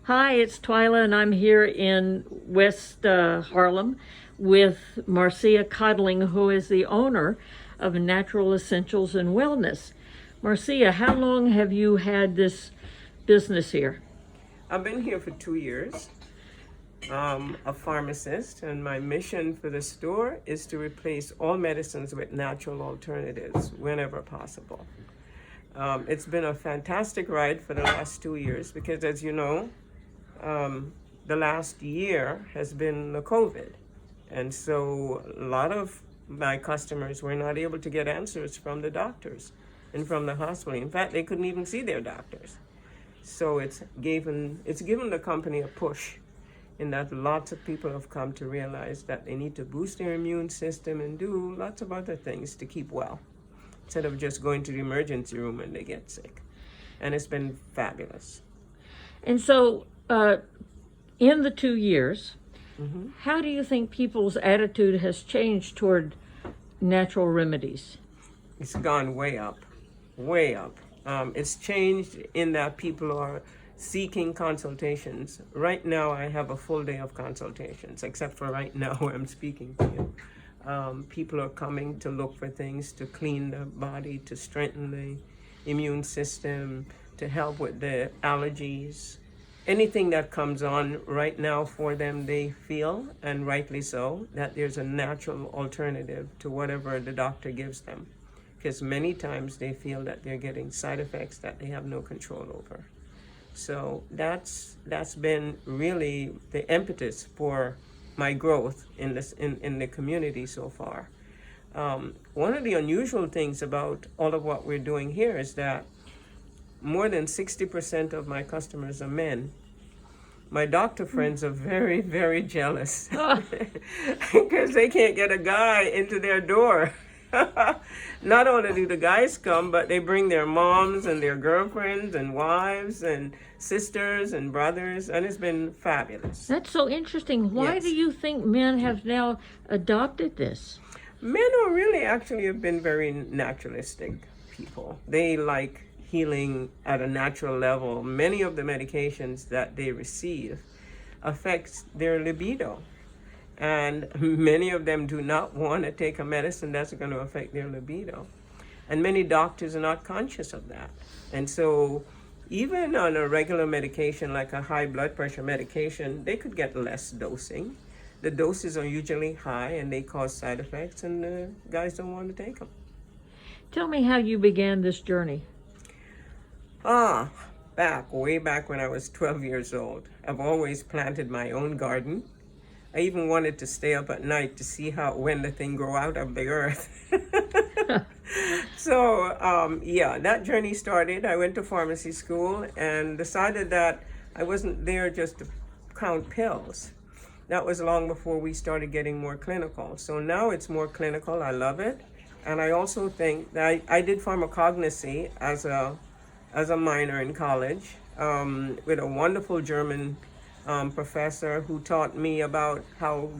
Hi, it's Twyla, and I'm here in West Harlem with Marcia Codling, who is the owner of Natural Essentials and Wellness. Marcia, how long have you had this business here? I've been here for 2 years. A pharmacist, and my mission for the store is to replace all medicines with natural alternatives whenever possible. It's been a fantastic ride for the last 2 years because, as you know, the last year has been the COVID. And so a lot of my customers were not able to get answers from the doctors and from the hospital. In fact, they couldn't even see their doctors. So it's given the company a push in that lots of people have come to realize that they need to boost their immune system and do lots of other things to keep well instead of just going to the emergency room when they get sick. And it's been fabulous. And so, in the 2 years, how do you think people's attitude has changed toward natural remedies? It's gone way up, way up. It's changed in that people are seeking consultations. Right now, I have a full day of consultations, except for right now where I'm speaking to you. People are coming to look for things to clean the body, to strengthen the immune system, to help with the allergies. Anything that comes on right now for them, they feel, and rightly so, that there's a natural alternative to whatever the doctor gives them. Because many times they feel that they're getting side effects that they have no control over. So that's been really the impetus for my growth in the community so far. One of the unusual things about all of what we're doing here is that more than 60% of my customers are men. My doctor friends are very, very jealous because they can't get a guy into their door. Not only do the guys come, but they bring their moms and their girlfriends and wives and sisters and brothers, and it's been fabulous. That's so interesting. Why Yes. do you think men have now adopted this? Men are really actually have been very naturalistic people. They like healing at a natural level. Many of the medications that they receive affects their libido. And many of them do not want to take a medicine that's going to affect their libido. And many doctors are not conscious of that. And so even on a regular medication like a high blood pressure medication, they could get less dosing. The doses are usually high and they cause side effects, and the guys don't want to take them. Tell me how you began this journey. Way back when I was 12 years old. I've always planted my own garden. I even wanted to stay up at night to see when the thing grow out of the earth. So, that journey started. I went to pharmacy school and decided that I wasn't there just to count pills. That was long before we started getting more clinical. So now it's more clinical. I love it. And I also think that I did pharmacognosy as a minor in college with a wonderful German professor who taught me about how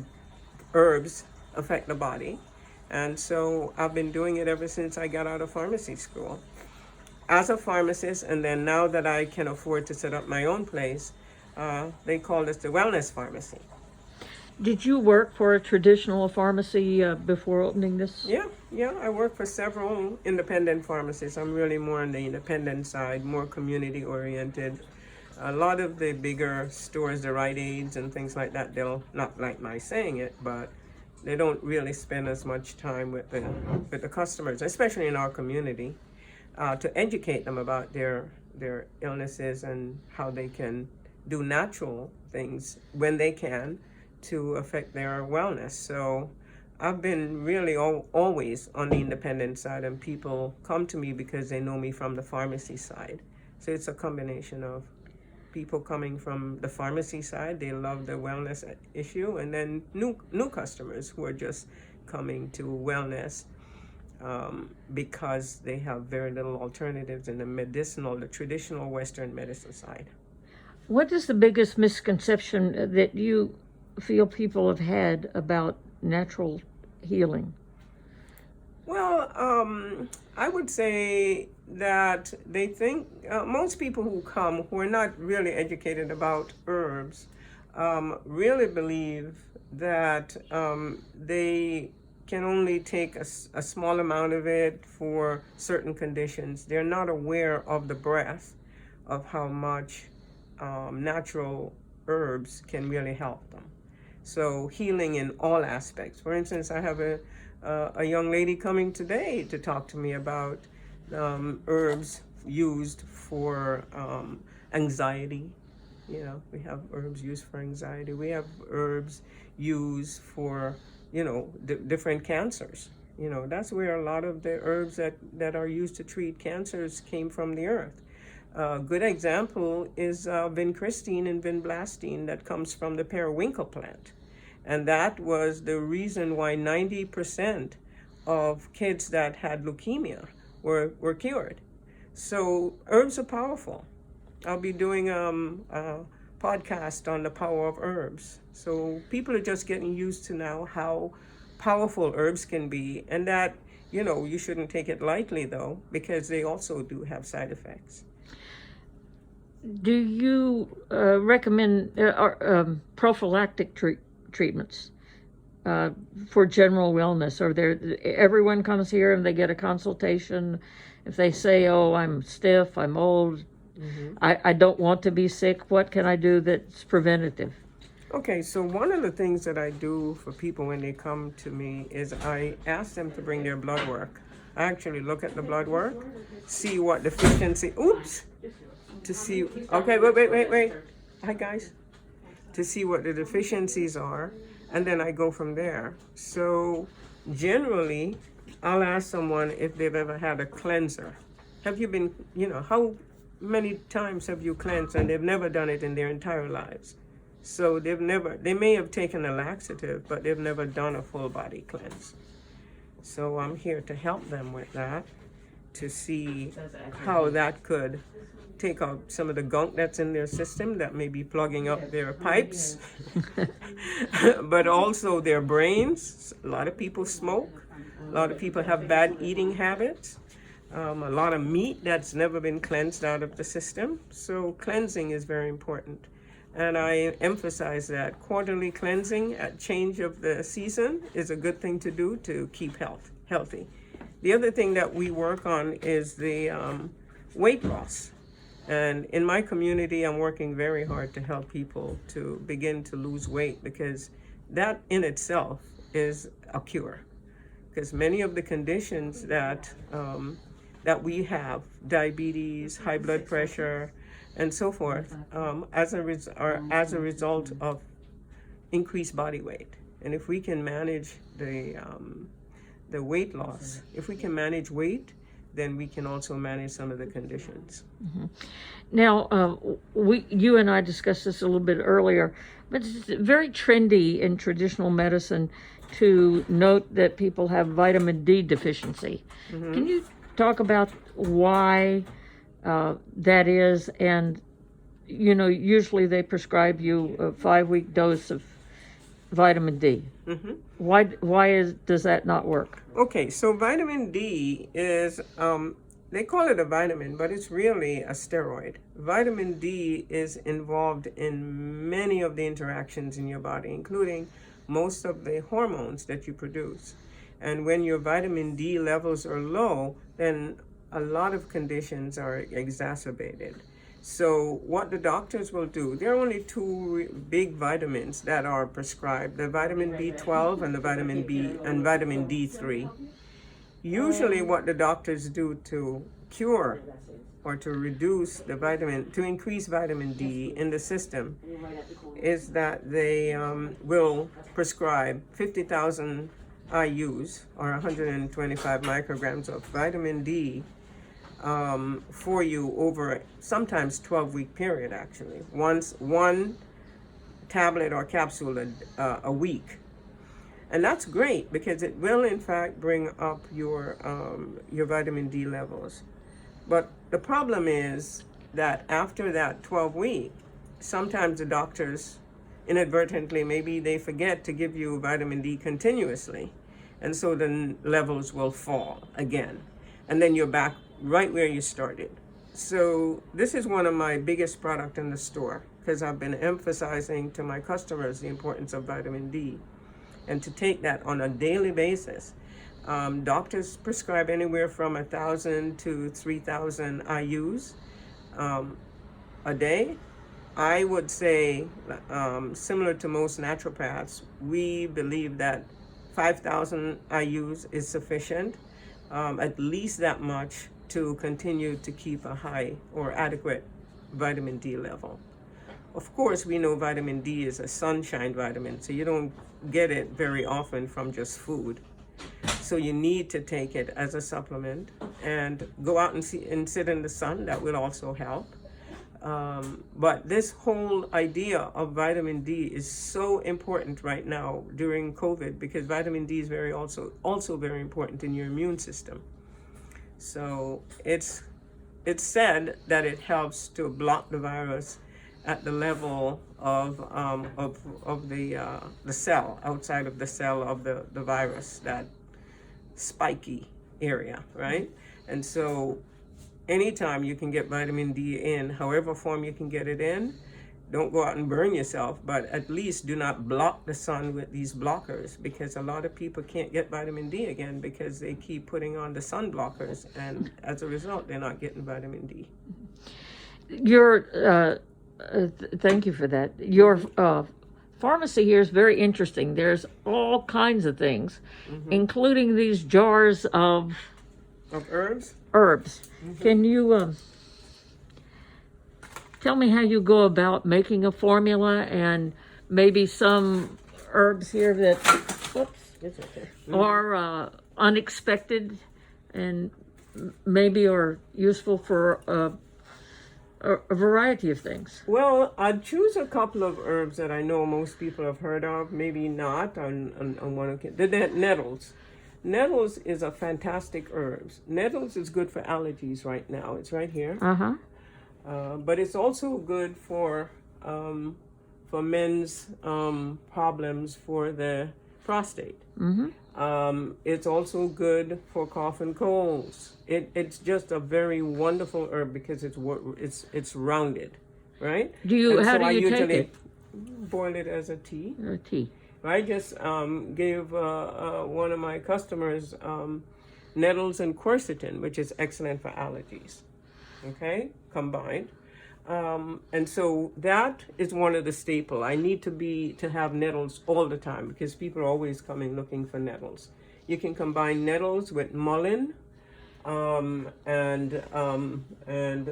herbs affect the body. And so I've been doing it ever since I got out of pharmacy school. As a pharmacist, and then now that I can afford to set up my own place, they call this the wellness pharmacy. Did you work for a traditional pharmacy before opening this? Yeah, I work for several independent pharmacies. I'm really more on the independent side, more community oriented. A lot of the bigger stores, the Rite Aids and things like that, they'll not like my saying it, but they don't really spend as much time with the customers, especially in our community, to educate them about their illnesses and how they can do natural things when they can to affect their wellness. So I've been really always on the independent side, and people come to me because they know me from the pharmacy side. So it's a combination of people coming from the pharmacy side, they love the wellness issue, and then new customers who are just coming to wellness because they have very little alternatives in the traditional Western medicine side. What is the biggest misconception that you feel people have had about natural healing? Well, I would say that they think, most people who come who are not really educated about herbs really believe that they can only take a small amount of it for certain conditions. They're not aware of the breadth of how much natural herbs can really help them. So healing in all aspects. For instance, I have a young lady coming today to talk to me about herbs used for anxiety. You know, we have herbs used for anxiety. We have herbs used for, you know, different cancers. You know, that's where a lot of the herbs that are used to treat cancers came from the earth. A good example is vincristine and vinblastine that comes from the periwinkle plant. And that was the reason why 90% of kids that had leukemia were cured. So herbs are powerful. I'll be doing a podcast on the power of herbs. So people are just getting used to now how powerful herbs can be, and that, you know, you shouldn't take it lightly though, because they also do have side effects. Do you recommend prophylactic treatments for general wellness? Or everyone comes here and they get a consultation? If they say, "Oh, I'm stiff, I'm old, I don't want to be sick," what can I do that's preventative? Okay, so one of the things that I do for people when they come to me is I ask them to bring their blood work. I actually look at the blood work, see what deficiency, to see, okay, wait. Hi guys. To see what the deficiencies are, and then I go from there. So generally, I'll ask someone if they've ever had a cleanser. Have you been, you know, how many times have you cleansed? And they've never done it in their entire lives. So they may have taken a laxative, but they've never done a full body cleanse. So I'm here to help them with that, to see how that could take out some of the gunk that's in their system that may be plugging up their pipes, but also their brains. A lot of people smoke. A lot of people have bad eating habits. A lot of meat that's never been cleansed out of the system. So cleansing is very important. And I emphasize that quarterly cleansing at change of the season is a good thing to do to keep healthy. The other thing that we work on is the weight loss. And in my community, I'm working very hard to help people to begin to lose weight, because that in itself is a cure. Because many of the conditions that we have, diabetes, high blood pressure, and so forth, are as a result of increased body weight. And if we can manage the weight loss, if we can manage weight, then we can also manage some of the conditions. Mm-hmm. Now, you and I discussed this a little bit earlier, but it's very trendy in traditional medicine to note that people have vitamin D deficiency. Mm-hmm. Can you talk about why that is? And, you know, usually they prescribe you a 5-week dose of vitamin D. Mm-hmm. Why does that not work? Okay, so vitamin D is, they call it a vitamin, but it's really a steroid. Vitamin D is involved in many of the interactions in your body, including most of the hormones that you produce. And when your vitamin D levels are low, then a lot of conditions are exacerbated. So what the doctors will do, there are only two big vitamins that are prescribed, the vitamin B12 and the vitamin B and vitamin D3. Usually what the doctors do to cure or to reduce the to increase vitamin D in the system is that they will prescribe 50,000 IUs or 125 micrograms of vitamin D for you over sometimes 12-week period, actually. One tablet or capsule a week. And that's great because it will in fact bring up your vitamin D levels. But the problem is that after that 12-week, sometimes the doctors inadvertently, maybe they forget to give you vitamin D continuously. And so the levels will fall again. And then you're back right where you started. So this is one of my biggest product in the store because I've been emphasizing to my customers the importance of vitamin D, and to take that on a daily basis. Doctors prescribe anywhere from 1,000 to 3,000 IUs a day. I would say, similar to most naturopaths, we believe that 5,000 IUs is sufficient, at least that much to continue to keep a high or adequate vitamin D level. Of course, we know vitamin D is a sunshine vitamin, so you don't get it very often from just food. So you need to take it as a supplement and go out and sit in the sun. That will also help. But this whole idea of vitamin D is so important right now during COVID, because vitamin D is also very important in your immune system. So it's said that it helps to block the virus at the level of the cell, outside of the cell of the virus, that spiky area, right? And so anytime you can get vitamin D in, however form you can get it in, don't go out and burn yourself, but at least do not block the sun with these blockers, because a lot of people can't get vitamin D again because they keep putting on the sun blockers, and as a result, they're not getting vitamin D. Thank you for that. Your pharmacy here is very interesting. There's all kinds of things, including these jars of herbs. Can you tell me how you go about making a formula, and maybe some herbs here that are unexpected and maybe are useful for a variety of things? Well, I'd choose a couple of herbs that I know most people have heard of, maybe not on one occasion. The nettles. Nettles is a fantastic herb. Nettles is good for allergies right now. It's right here. But it's also good for men's problems for the prostate. It's also good for cough and colds. It's just a very wonderful herb because it's rounded, right? How do you take it? Boil it as a tea. Tea. I just gave one of my customers nettles and quercetin, which is excellent for allergies. Okay, combined. And so that is one of the staple. I need to have nettles all the time because people are always coming looking for nettles. You can combine nettles with mullein and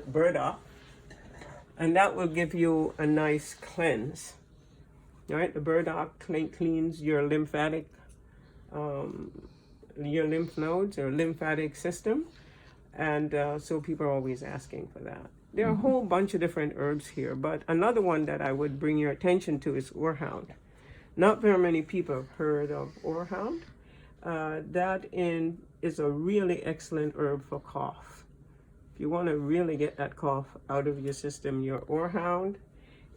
burdock, and that will give you a nice cleanse. All right, the burdock cleans your lymph nodes or lymphatic system, and so people are always asking for that. There are a whole bunch of different herbs here, but another one that I would bring your attention to is orehound. Not very many people have heard of orehound. That is a really excellent herb for cough. If you want to really get that cough out of your system, your orehound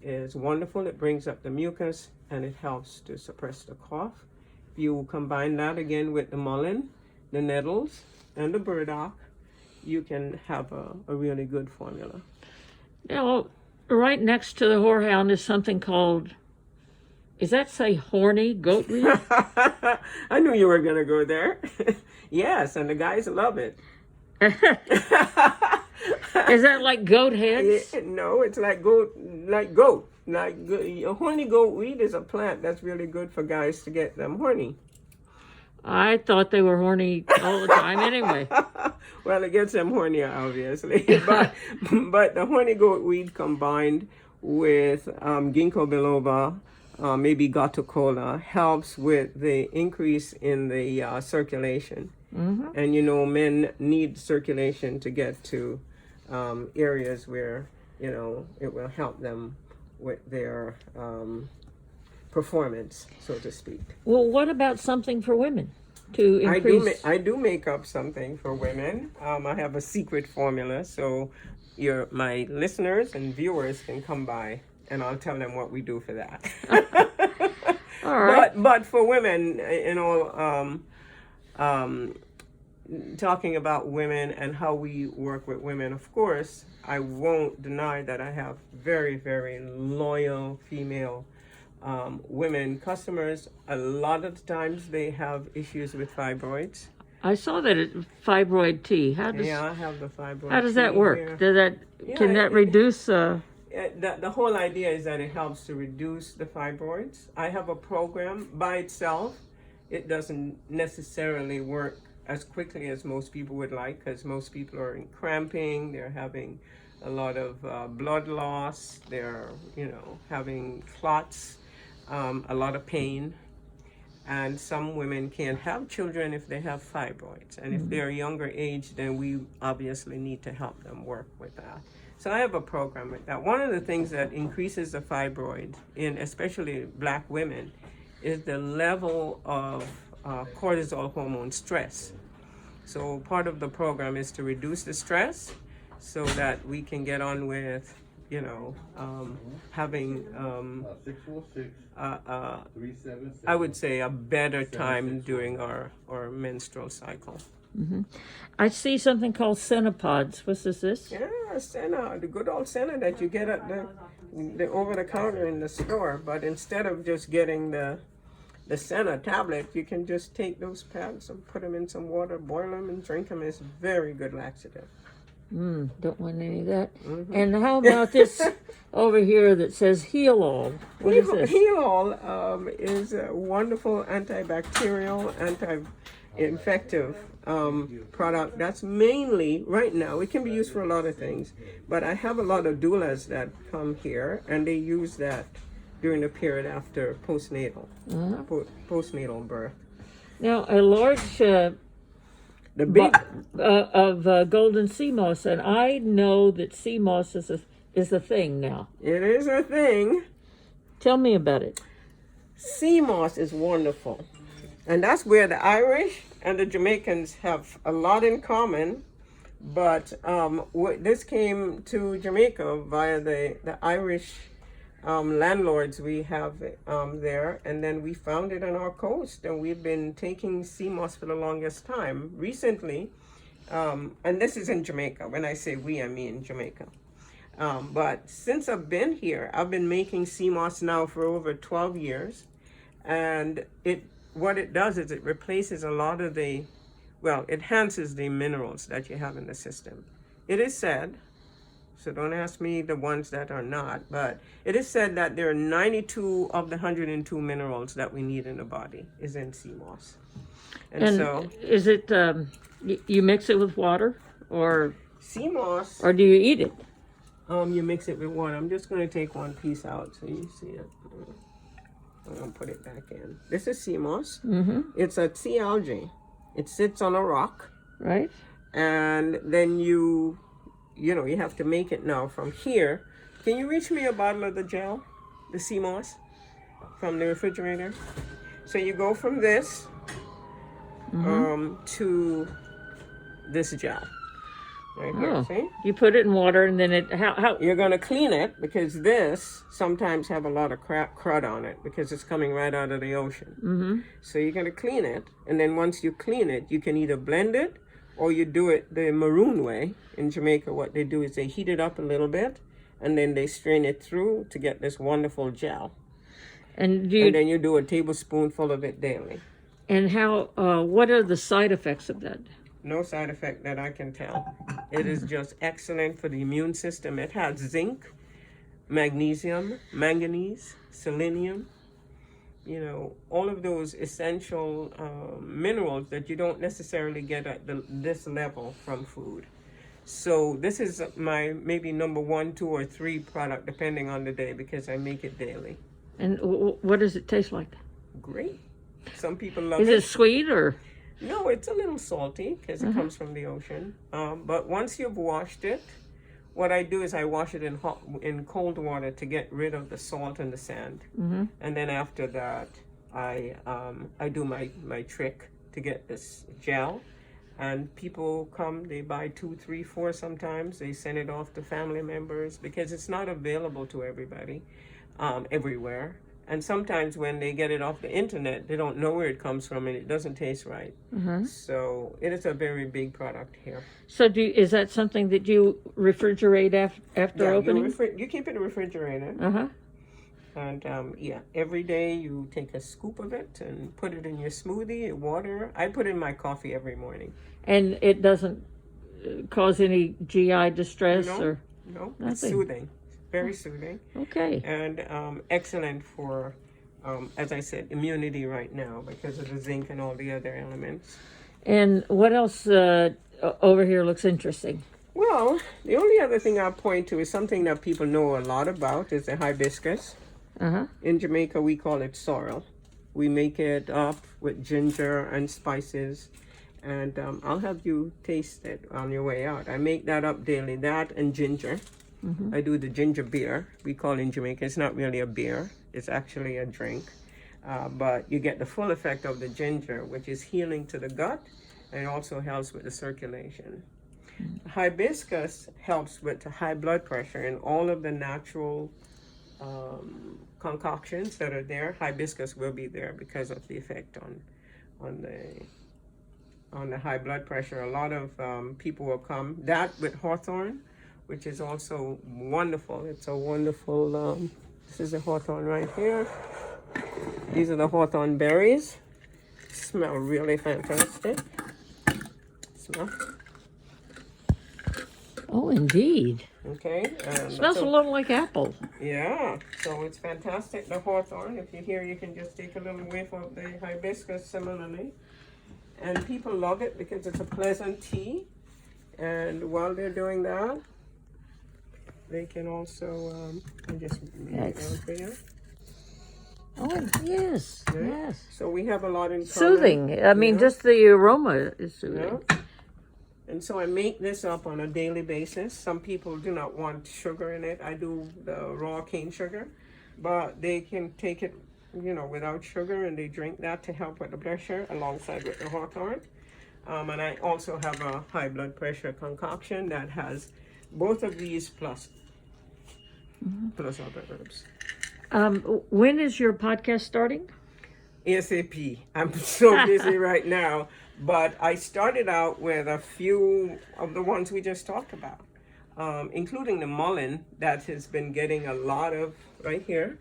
is wonderful. It brings up the mucus and it helps to suppress the cough. If you combine that again with the mullein, the nettles, and the burdock, you can have a really good formula. Now, right next to the horehound is something called, is that say horny goatweed? I knew you were going to go there. Yes, and the guys love it. Is that like goat heads? No, it's like goat. A horny goatweed is a plant that's really good for guys to get them horny. I thought they were horny all the time anyway. Well, it gets them hornier, obviously. but the horny goatweed combined with ginkgo biloba, maybe gatocola, helps with the increase in the circulation. And men need circulation to get to areas where it will help them with their performance, so to speak. Well, what about something for women to increase? I do make up something for women. I have a secret formula, so my listeners and viewers can come by, and I'll tell them what we do for that. All right. But for women, talking about women and how we work with women, of course, I won't deny that I have very, very loyal female women customers. A lot of the times they have issues with fibroids. I saw that fibroid tea. How I have the fibroid. does that tea work? here. Can that reduce? The whole idea is that it helps to reduce the fibroids. I have a program by itself. It doesn't necessarily work as quickly as most people would like, because most people are in cramping, they're having a lot of blood loss, they're having clots, a lot of pain. And some women can't have children if they have fibroids. And if they're a younger age, then we obviously need to help them work with that. So I have a program with that. One of the things that increases the fibroid in especially Black women is the level of cortisol hormone stress. So part of the program is to reduce the stress so that we can get on with having I would say a better time during our menstrual cycle. I see something called Cenopods. What's this? Yeah, Senna, the good old Senna that you get at the over the counter in the store. But instead of just getting the Senna tablet, you can just take those pads and put them in some water, boil them, and drink them. It's very good laxative. Don't want any of that. And how about this over here that says Heal All? What is this? Heal All is a wonderful antibacterial, anti-infective product. That's mainly, right now, it can be used for a lot of things, but I have a lot of doulas that come here, and they use that during the period after postnatal birth. Now, a large The big of golden sea moss, and I know that sea moss is a thing now. It is a thing. Tell me about it. Sea moss is wonderful, and that's where the Irish and the Jamaicans have a lot in common. But this came to Jamaica via the Irish landlords we have there, and then we found it on our coast, and we've been taking sea moss for the longest time. Recently, and this is in Jamaica. When I say we, I mean Jamaica. But since I've been here, I've been making sea moss now for over 12 years, and what it does is it replaces a lot of it enhances the minerals that you have in the system. It is said, so don't ask me the ones that are not, but it is said that there are 92 of the 102 minerals that we need in the body is in sea moss. And so, is it, you mix it with water, or sea moss, or do you eat it? You mix it with water. I'm just going to take one piece out so you see it. I'm going to put it back in. This is sea moss. It's a sea algae. It sits on a rock. Right. And then you have to make it now from here. Can you reach me a bottle of the gel, the sea moss, from the refrigerator? So you go from this to this gel. Right here, see? You put it in water, and then how? You're going to clean it, because this sometimes have a lot of crud on it because it's coming right out of the ocean. So you're going to clean it, and then once you clean it, you can either blend it or you do it the maroon way. In Jamaica, what they do is they heat it up a little bit, and then they strain it through to get this wonderful gel. And then you do a tablespoonful of it daily. And how? What are the side effects of that? No side effect that I can tell. It is just excellent for the immune system. It has zinc, magnesium, manganese, selenium, all of those essential minerals that you don't necessarily get at this level from food. So this is my maybe number 1, 2, or 3 product, depending on the day, because I make it daily. And what does it taste like? Great. Some people love it. Is it sweet or? No, it's a little salty because it comes from the ocean. But once you've washed it, what I do is I wash it in cold water to get rid of the salt and the sand. And then after that, I do my trick to get this gel. And people come, they buy 2, 3, 4 sometimes. They send it off to family members because it's not available to everybody everywhere. And sometimes when they get it off the internet, they don't know where it comes from and it doesn't taste right. So it is a very big product here. So is that something that you refrigerate after opening? You keep it in the refrigerator. Uh-huh. And every day you take a scoop of it and put it in your smoothie, water. I put it in my coffee every morning. And it doesn't cause any GI distress or no, nothing? It's soothing, very soothing. Okay. And excellent for, as I said, immunity right now because of the zinc and all the other elements. And what else over here looks interesting? Well, the only other thing I'll point to is something that people know a lot about is the hibiscus. Uh-huh. In Jamaica, we call it sorrel. We make it up with ginger and spices. And I'll have you taste it on your way out. I make that up daily, that and ginger. I do the ginger beer, we call it in Jamaica. It's not really a beer, it's actually a drink. But you get the full effect of the ginger, which is healing to the gut, and it also helps with the circulation. Hibiscus helps with the high blood pressure, and all of the natural concoctions that are there, hibiscus will be there because of the effect on the high blood pressure. A lot of people will come. That with hawthorn, which is also wonderful. It's a wonderful, this is the hawthorn right here. These are the hawthorn berries. Smell really fantastic. Smell. Oh, indeed. Okay. Smells a little like apple. Yeah, so it's fantastic, the hawthorn. If you're here, you can just take a little whiff of the hibiscus similarly. And people love it because it's a pleasant tea. And while they're doing that, they can also, I just make it out for you. Oh, yes, Okay. yes. So we have a lot in common. Soothing. I mean, just the aroma is soothing. Yeah. And so I make this up on a daily basis. Some people do not want sugar in it. I do the raw cane sugar, but they can take it, without sugar, and they drink that to help with the pressure alongside with the hawthorn. And I also have a high blood pressure concoction that has both of these plus other herbs. When is your podcast starting? ASAP. I'm so busy right now, but I started out with a few of the ones we just talked about, including the mullein that has been getting a lot of right here.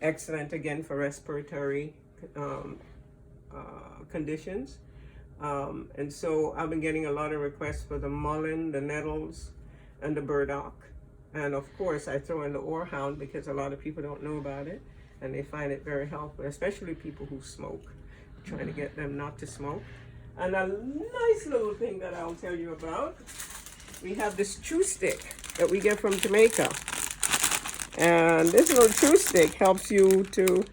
Excellent again for respiratory conditions. And so I've been getting a lot of requests for the mullein, the nettles, and the burdock. And of course, I throw in the oarhound because a lot of people don't know about it, and they find it very helpful, especially people who smoke, trying to get them not to smoke. And a nice little thing that I'll tell you about, we have this chew stick that we get from Jamaica. And this little chew stick helps you to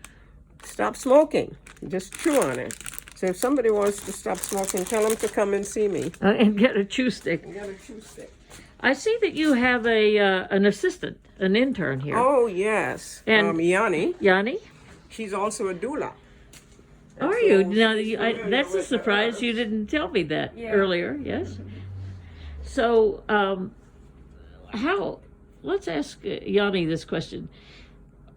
stop smoking. You just chew on it. So if somebody wants to stop smoking, tell them to come and see me. And get a chew stick. And get a chew stick. I see that you have an assistant, an intern here. Oh, yes. And Yanni. Yanni? She's also a doula. And Are so you? Now, she's familiar that's a with surprise. the You didn't tell me that Yeah. earlier, yes? So, let's ask Yanni this question.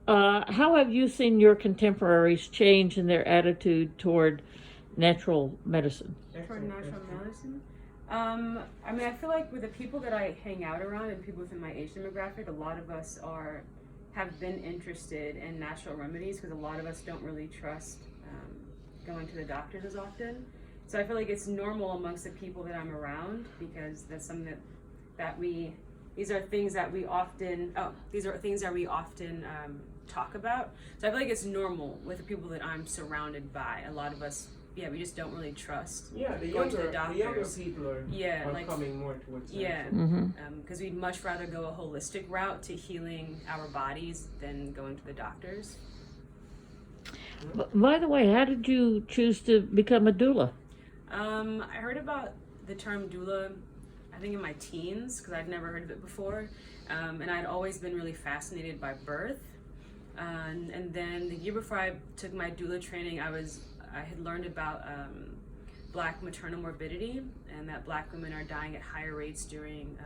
How have you seen your contemporaries change in their attitude toward natural medicine? Toward natural medicine? I mean, I feel like with the people that I hang out around and people within my age demographic, a lot of us have been interested in natural remedies because a lot of us don't really trust going to the doctors as often. So I feel like it's normal amongst the people that I'm around because that's something these are things that we often talk about. So I feel like it's normal with the people that I'm surrounded by. A lot of us, we just don't really trust going to the doctors. People are coming more towards because we'd much rather go a holistic route to healing our bodies than going to the doctors. By the way, how did you choose to become a doula? I heard about the term doula, I think in my teens, because I'd never heard of it before, and I'd always been really fascinated by birth. And then the year before I took my doula training, I had learned about Black maternal morbidity, and that Black women are dying at higher rates during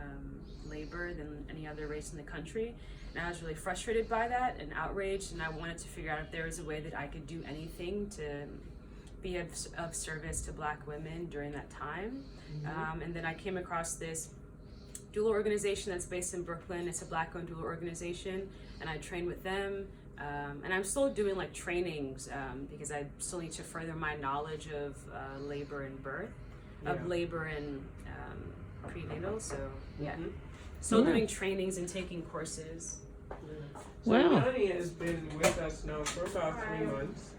labor than any other race in the country. And I was really frustrated by that and outraged, and I wanted to figure out if there was a way that I could do anything to be of service to Black women during that time. And then I came across this doula organization that's based in Brooklyn. It's a Black-owned doula organization, and I trained with them. And I'm still doing like trainings because I still need to further my knowledge of labor and birth, of labor and prenatal. So still doing trainings and taking courses. So Wow. Yanni has been with us now for about 3 months,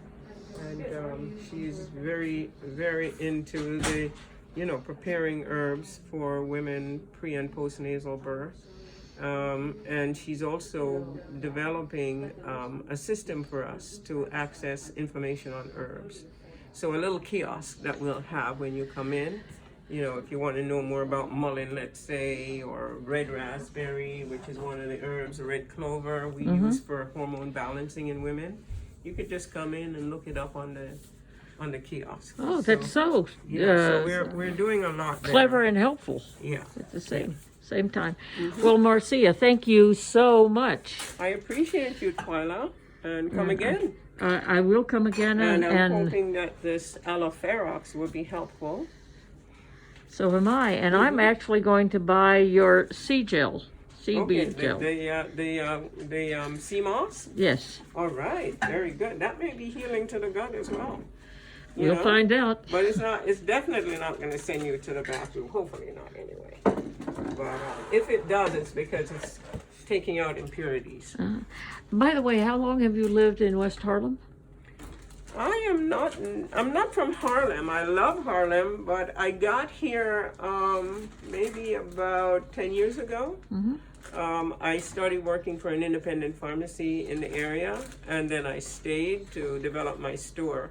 and she's very, very into the, preparing herbs for women pre and postnasal birth. And she's also developing a system for us to access information on herbs. So a little kiosk that we'll have when you come in. If you want to know more about mullein, let's say, or red raspberry, which is one of the herbs, red clover we use for hormone balancing in women, you could just come in and look it up on the kiosk. Oh, that's so So we're doing a lot there. clever and helpful Yeah. at the same time. Well, Marcia, thank you so much. I appreciate you, Twyla, and come again. I will come again, And I'm and hoping that this aloe will be helpful. so am I. And I'm actually going to buy your sea gel, seaweed gel. The sea moss? Yes, All right, very good. That may be healing to the gut as well. You we'll know? find out. But it's definitely not going to send you to the bathroom. Hopefully not, anyway. But if it does, it's because it's taking out impurities. By the way, how long have you lived in West Harlem? I'm not from Harlem. I love Harlem, but I got here maybe about 10 years ago. I started working for an independent pharmacy in the area, and then I stayed to develop my store.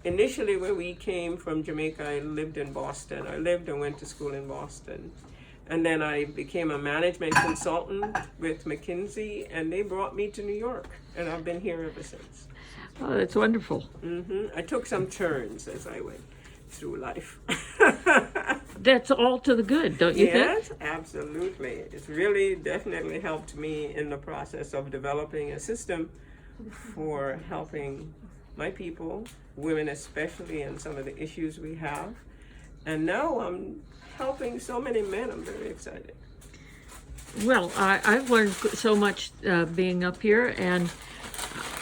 Initially, when we came from Jamaica, I lived in Boston. I lived and went to school in Boston. And then I became a management consultant with McKinsey, and they brought me to New York, and I've been here ever since. Oh, that's wonderful. I took some turns as I went through life. That's all to the good, don't you think? Yes, absolutely. It's really definitely helped me in the process of developing a system for helping my people, women especially, and some of the issues we have. And now I'm helping so many men. I'm very excited. Well, I've learned so much being up here, and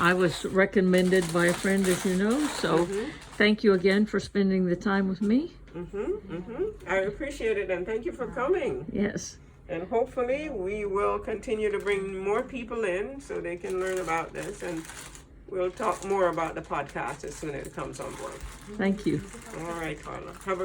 I was recommended by a friend, as you know, so thank you again for spending the time with me. I appreciate it, and thank you for coming. Yes. And hopefully we will continue to bring more people in so they can learn about this, and we'll talk more about the podcast as soon as it comes on board. Thank you. All right, Carla. Have a